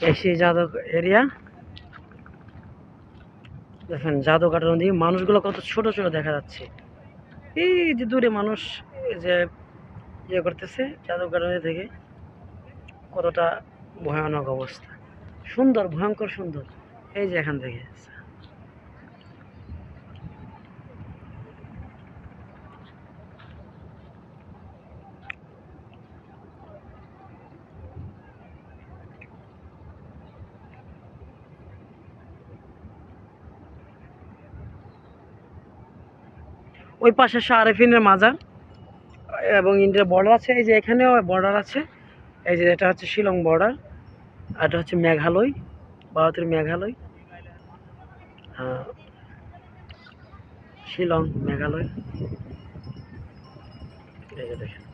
AC Yadav area দেখেন, জাদুঘাট নদী। মানুষগুলো কত ছোট ছোট দেখা যাচ্ছে। এই যে দূরে মানুষ যে ইয়ে করতেছে জাদুঘাট নদী থেকে, কতটা ভয়ানক অবস্থা। সুন্দর, ভয়ঙ্কর সুন্দর। এই যে এখান থেকে ওই পাশে শাহ আরেফিনের মাজার এবং ইন্ডিয়ার বর্ডার আছে। এই যে এখানেও বর্ডার আছে। এই যে এটা হচ্ছে শিলং বর্ডার, আর এটা হচ্ছে মেঘালয়, ভারতের মেঘালয়। শিলং, মেঘালয়। এই যে দেখেন।